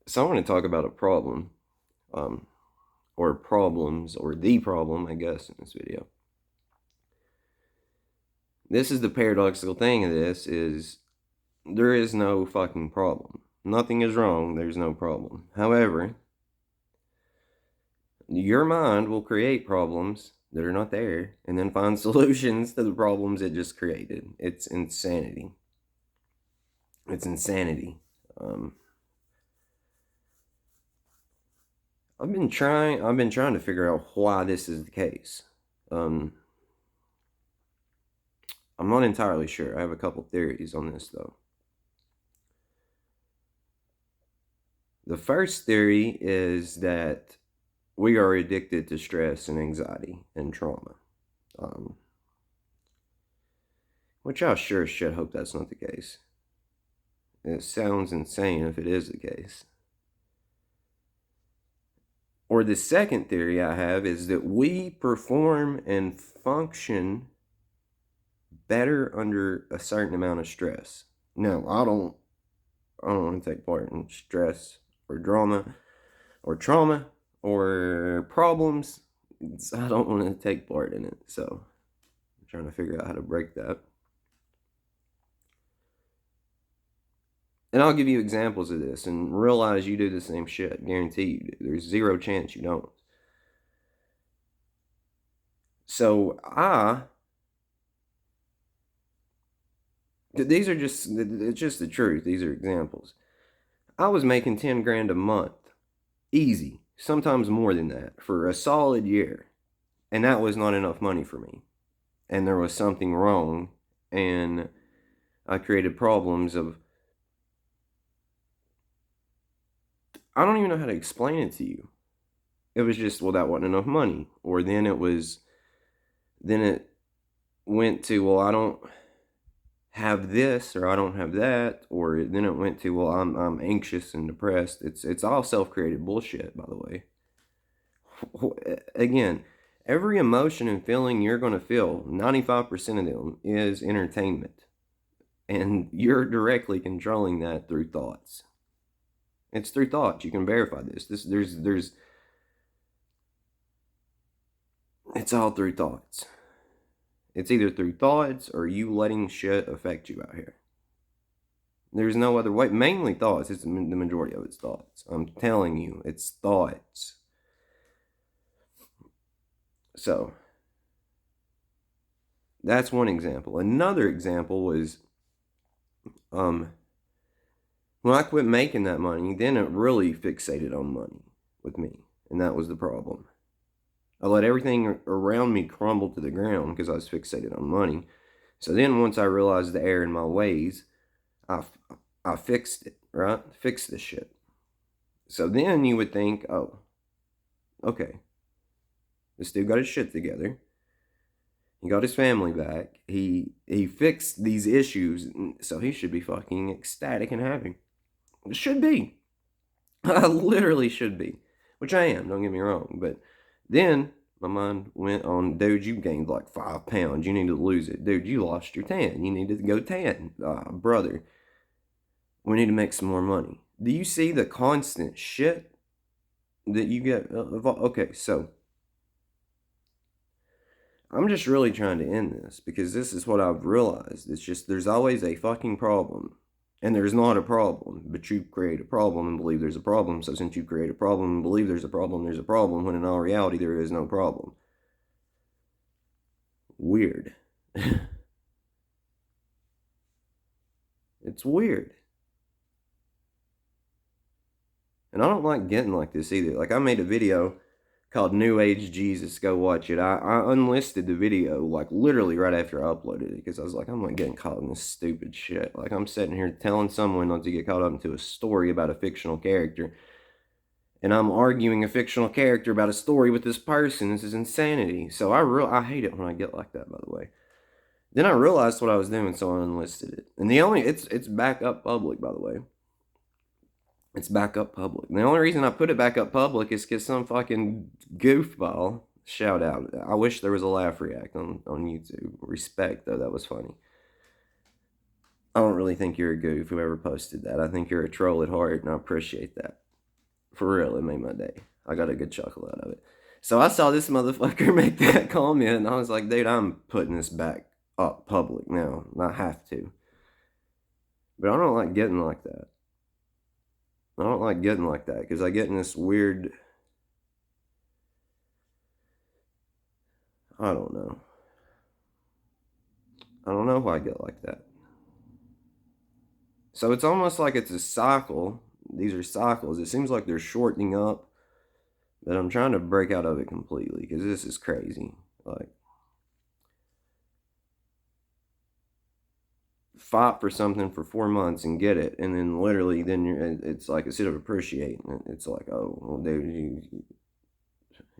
So I want to talk about a problem, um, or problems, or the problem, I guess, in this video. This is the paradoxical thing of this is there is no fucking problem. Nothing is wrong, there's no problem. However, your mind will create problems that are not there and then find solutions to the problems it just created. It's insanity. It's insanity. Um, I've been trying to figure out why this is the case. Um, I'm not entirely sure. I have a couple theories on this though. The first theory is that we are addicted to stress and anxiety and trauma. Um, which I sure as shit hope that's not the case. It sounds insane if it is the case. Or the second theory I have is that we perform and function better under a certain amount of stress. Now, I don't want to take part in stress or drama or trauma or problems. I don't want to take part in it. So I'm trying to figure out how to break that. And I'll give you examples of this and realize you do the same shit. Guarantee you do. There's zero chance you don't. So these are just, it's just the truth. These are examples. I was making 10 grand a month. Easy. Sometimes more than that for a solid year. And that was not enough money for me. And there was something wrong. And I created problems of, I don't even know how to explain it to you. It was just, well, that wasn't enough money. Or then it went to, well, I don't have this or I don't have that. Or then it went to, well, I'm anxious and depressed. It's all self-created bullshit, by the way. Again, every emotion and feeling you're going to feel, 95% of them is entertainment. And you're directly controlling that through thoughts. It's through thoughts. You can verify this. It's all through thoughts. It's either through thoughts or you letting shit affect you out here. There's no other way. Mainly thoughts. It's the majority of it's thoughts. I'm telling you, it's thoughts. So, that's one example. Another example was, when I quit making that money, then it really fixated on money with me. And that was the problem. I let everything around me crumble to the ground because I was fixated on money. So then once I realized the error in my ways, I fixed it, right? Fixed this shit. So then you would think, oh, okay, this dude got his shit together. He got his family back. He fixed these issues, so he should be fucking ecstatic and happy. It should be. I literally should be, which I am, don't get me wrong. But then my mind went on, dude, you gained like 5 pounds. You need to lose it. Dude, you lost your tan. You need to go tan. Brother, we need to make some more money. Do you see the constant shit that you get? Okay, so I'm just really trying to end this because this is what I've realized. It's just there's always a fucking problem. And there's not a problem, but you create a problem and believe there's a problem. So since you create a problem and believe there's a problem, when in all reality there is no problem. Weird. It's weird. And I don't like getting like this either. Like I made a video called New Age Jesus, go watch it. I unlisted the video like literally right after I uploaded it because I was like, I'm not getting caught in this stupid shit. Like I'm sitting here telling someone not to get caught up into a story about a fictional character, and I'm arguing a fictional character about a story with this person. This is insanity. So I hate it when I get like that, by the way. Then I realized what I was doing, so I unlisted it. And it's back up public, by the way. It's back up public. And the only reason I put it back up public is because some fucking goofball, shout out. I wish there was a laugh react on YouTube. Respect, though, that was funny. I don't really think you're a goof, whoever posted that. I think you're a troll at heart, and I appreciate that. For real, it made my day. I got a good chuckle out of it. So I saw this motherfucker make that comment, and I was like, dude, I'm putting this back up public now. I have to. But I don't like getting like that. I don't like getting like that because I get in this weird, I don't know. I don't know why I get like that. So it's almost like it's a cycle. These are cycles. It seems like they're shortening up, but I'm trying to break out of it completely because this is crazy. Like, fight for something for 4 months and get it, and then literally, it's like instead of appreciating it, it's like, oh, well, dude,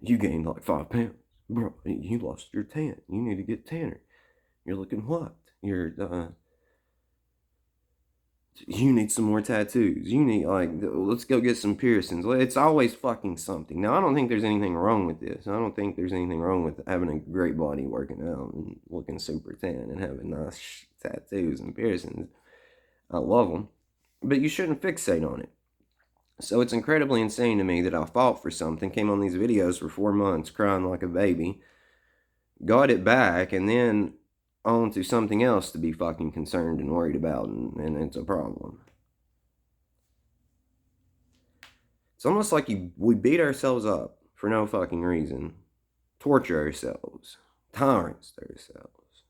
you gained like 5 pounds, bro. You lost your tan. You need to get tanner. You're looking what? You need some more tattoos. You need, like, let's go get some piercings. It's always fucking something. Now, I don't think there's anything wrong with this. I don't think there's anything wrong with having a great body, working out, and looking super tan, and having nice tattoos and piercings. I love them. But you shouldn't fixate on it. So it's incredibly insane to me that I fought for something, came on these videos for 4 months, crying like a baby, got it back, and then on to something else to be fucking concerned and worried about, and it's a problem. It's almost like we beat ourselves up for no fucking reason, torture ourselves, tyrants ourselves.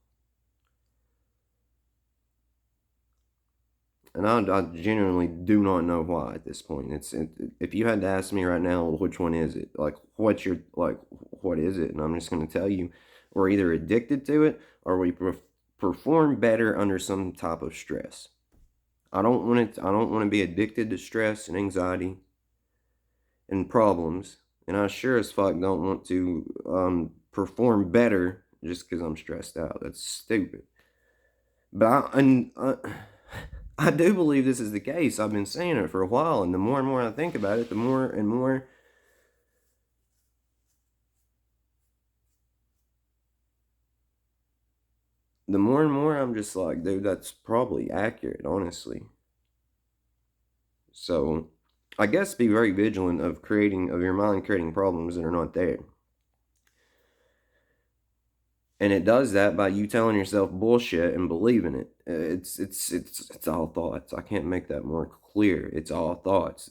And I genuinely do not know why at this point. If you had to ask me right now, which one is it? Like, what is it? And I'm just going to tell you, we're either addicted to it or we perform better under some type of stress. I don't want to be addicted to stress and anxiety and problems. And I sure as fuck don't want to perform better just because I'm stressed out. That's stupid. But I do believe this is the case. I've been saying it for a while, and the more and more I think about it, the more and more I'm just like, dude, that's probably accurate, honestly. So I guess be very vigilant of your mind creating problems that are not there. And it does that by you telling yourself bullshit and believing it. It's all thoughts. I can't make that more clear. It's all thoughts.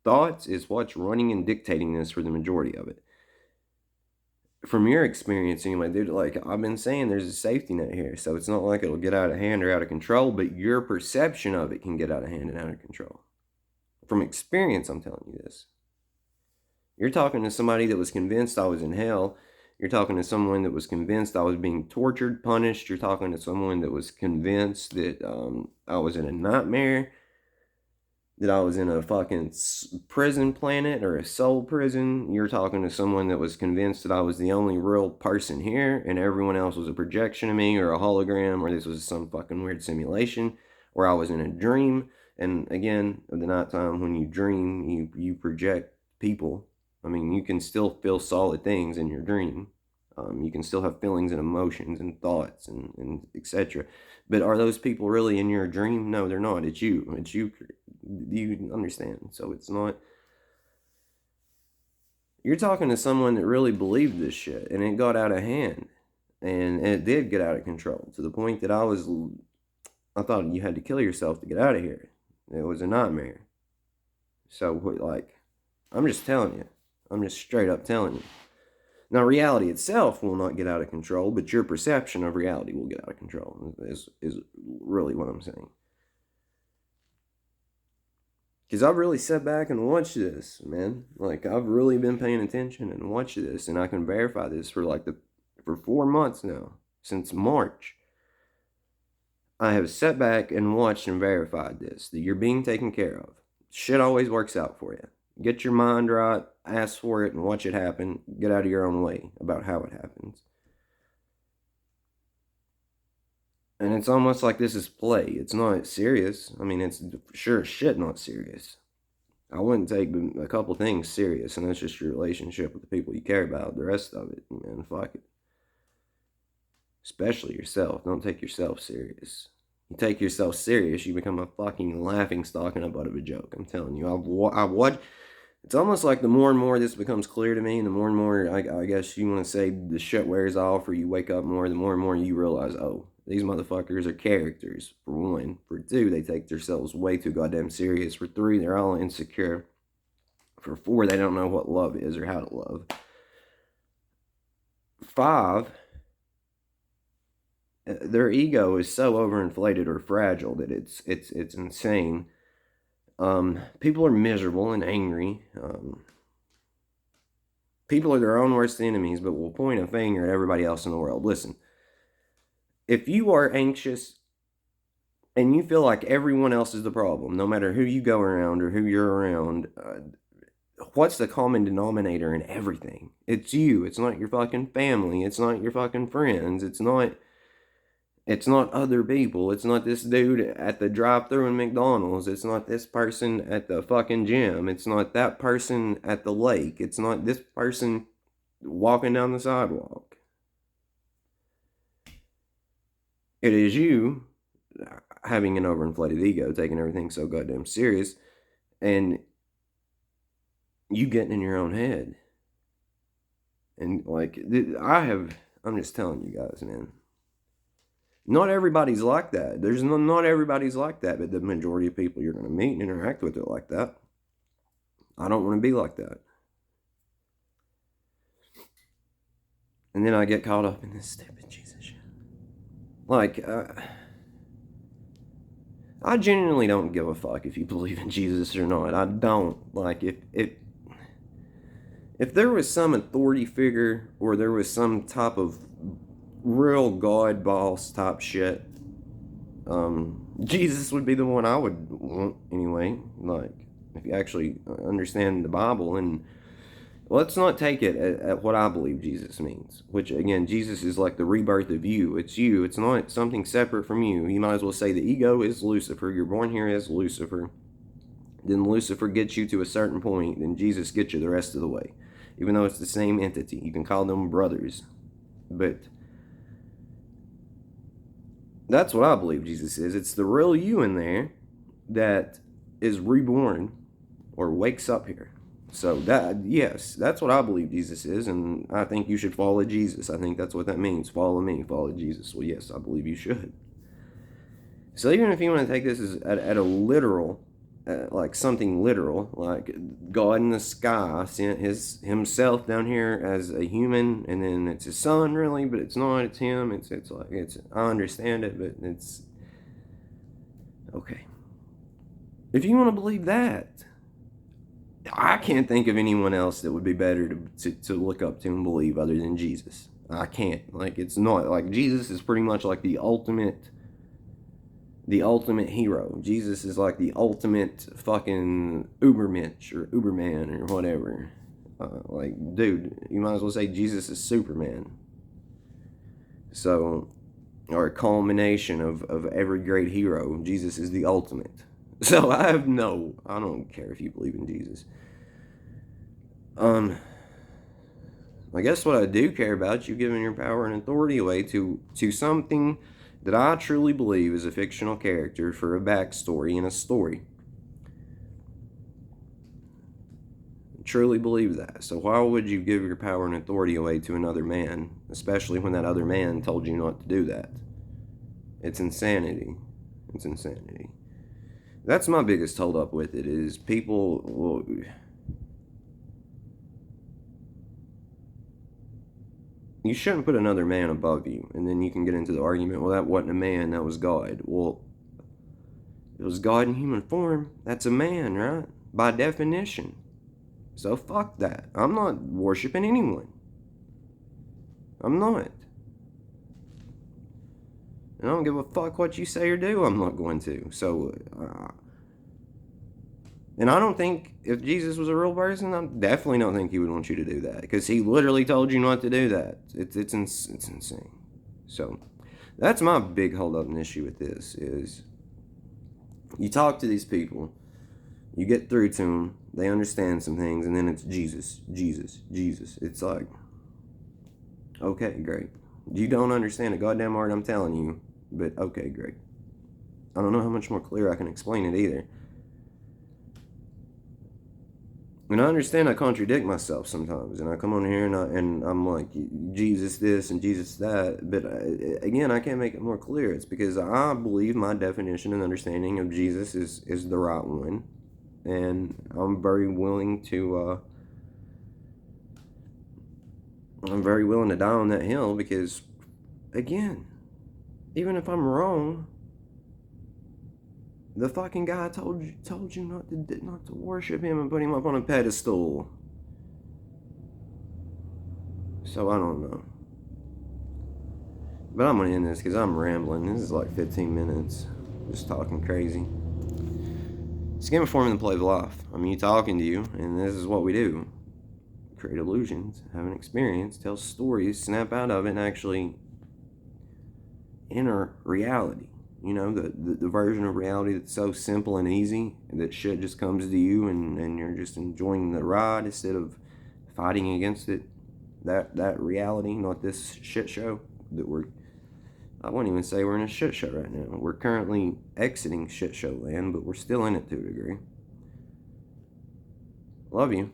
Thoughts is what's running and dictating this for the majority of it. From your experience, anyway, dude, like I've been saying, there's a safety net here. So it's not like it'll get out of hand or out of control, but your perception of it can get out of hand and out of control. From experience, I'm telling you this. You're talking to somebody that was convinced I was in hell. You're talking to someone that was convinced I was being tortured, punished. You're talking to someone that was convinced that I was in a nightmare, that I was in a fucking prison planet or a soul prison. You're talking to someone that was convinced that I was the only real person here and everyone else was a projection of me or a hologram, or this was some fucking weird simulation, or I was in a dream. And again, at the nighttime when you dream, you project people. I mean, you can still feel solid things in your dream. You can still have feelings and emotions and thoughts and etc. But are those people really in your dream? No, they're not. It's you. It's you. You understand? So it's not. You're talking to someone that really believed this shit, and it got out of hand, and it did get out of control to the point that I thought you had to kill yourself to get out of here. It was a nightmare. So, like, I'm just telling you. I'm just straight up telling you. Now, reality itself will not get out of control, but your perception of reality will get out of control, is really what I'm saying. Because I've really sat back and watched this, man. Like, I've really been paying attention and watched this, and I can verify this for 4 months now, since March. I have sat back and watched and verified this, that you're being taken care of. Shit always works out for you. Get your mind right, ask for it, and watch it happen. Get out of your own way about how it happens. And it's almost like this is play. It's not serious. I mean, it's sure as shit not serious. I wouldn't take a couple things serious, and that's just your relationship with the people you care about. The rest of it, man, fuck it. Especially yourself. Don't take yourself serious. You take yourself serious, you become a fucking laughing stock and a butt of a joke. I'm telling you. I've watched. It's almost like the more and more this becomes clear to me, and the more I guess you want to say the shit wears off, or you wake up more, the more and more you realize, oh, these motherfuckers are characters. For one, for two, they take themselves way too goddamn serious. For three, they're all insecure. For four, they don't know what love is or how to love. Five, their ego is so overinflated or fragile that it's insane. People are miserable and angry. People are their own worst enemies, but will point a finger at everybody else in the world. Listen, if you are anxious and you feel like everyone else is the problem, no matter who you go around or who you're around, what's the common denominator in everything? It's you. It's not your fucking family. It's not your fucking friends. It's not other people. It's not this dude at the drive-thru in McDonald's. It's not this person at the fucking gym. It's not that person at the lake. It's not this person walking down the sidewalk. It is you having an overinflated ego, taking everything so goddamn serious, and you getting in your own head. And like, I'm just telling you guys, man. Not everybody's like that. Not everybody's like that, but the majority of people you're going to meet and interact with are like that. I don't want to be like that. And then I get caught up in this stupid Jesus shit. Like, I genuinely don't give a fuck if you believe in Jesus or not. I don't. Like, if there was some authority figure or there was some type of real God boss type shit, Jesus would be the one I would want anyway. Like, if you actually understand the Bible, and let's not take it at what I believe Jesus means, which again, Jesus is like the rebirth of you. It's you. It's not something separate from you. You might as well say the ego is Lucifer. You're born here as Lucifer. Then Lucifer gets you to a certain point, then Jesus gets you the rest of the way. Even though it's the same entity. You can call them brothers. But that's what I believe Jesus is. It's the real you in there that is reborn or wakes up here. So yes, that's what I believe Jesus is, and I think you should follow Jesus. I think that's what that means. Follow me, follow Jesus. Well, yes, I believe you should. So even if you want to take this as at a literal, like something literal, like God in the sky sent himself down here as a human, and then it's his son, really, but it's not. It's him. It's I understand it, but it's okay. If you want to believe that, I can't think of anyone else that would be better to look up to and believe other than Jesus. I can't. Like, it's not. Like, Jesus is pretty much like the ultimate hero. Jesus is like the ultimate fucking Ubermensch or Uberman or whatever. Like, dude, you might as well say Jesus is Superman. So, or a culmination of every great hero. Jesus is the ultimate. So I don't care if you believe in Jesus. I guess what I do care about, you giving your power and authority away to something that I truly believe is a fictional character for a backstory in a story. I truly believe that. So why would you give your power and authority away to another man, especially when that other man told you not to do that? It's insanity. It's insanity. That's my biggest hold up with it, is people will... You shouldn't put another man above you, and then you can get into the argument, well, that wasn't a man, that was God. Well, it was God in human form. That's a man, right? By definition. So fuck that. I'm not worshiping anyone. I'm not. And I don't give a fuck what you say or do. I'm not going to. So, and I don't think, if Jesus was a real person, I definitely don't think he would want you to do that, because he literally told you not to do that. It's insane. So, that's my big hold up and issue with this, is you talk to these people, you get through to them, they understand some things, and then it's Jesus, Jesus, Jesus. It's like, okay, great. You don't understand a goddamn word I'm telling you, but okay, great. I don't know how much more clear I can explain it either. And I understand I contradict myself sometimes, and I come on here and I'm like, Jesus this and Jesus that, but again, I can't make it more clear. It's because I believe my definition and understanding of Jesus is the right one, and I'm very willing to die on that hill because, again, even if I'm wrong, the fucking guy told you not to worship him and put him up on a pedestal. So I don't know. But I'm gonna end this because I'm rambling. This is like 15 minutes, just talking crazy. It's a game of forming the play of life. I'm me talking to you, and this is what we do: create illusions, have an experience, tell stories, snap out of it, and actually enter reality. You know, the version of reality that's so simple and easy that shit just comes to you and you're just enjoying the ride instead of fighting against it. That reality, not this shit show that I wouldn't even say we're in a shit show right now. We're currently exiting shit show land, but we're still in it to a degree. Love you.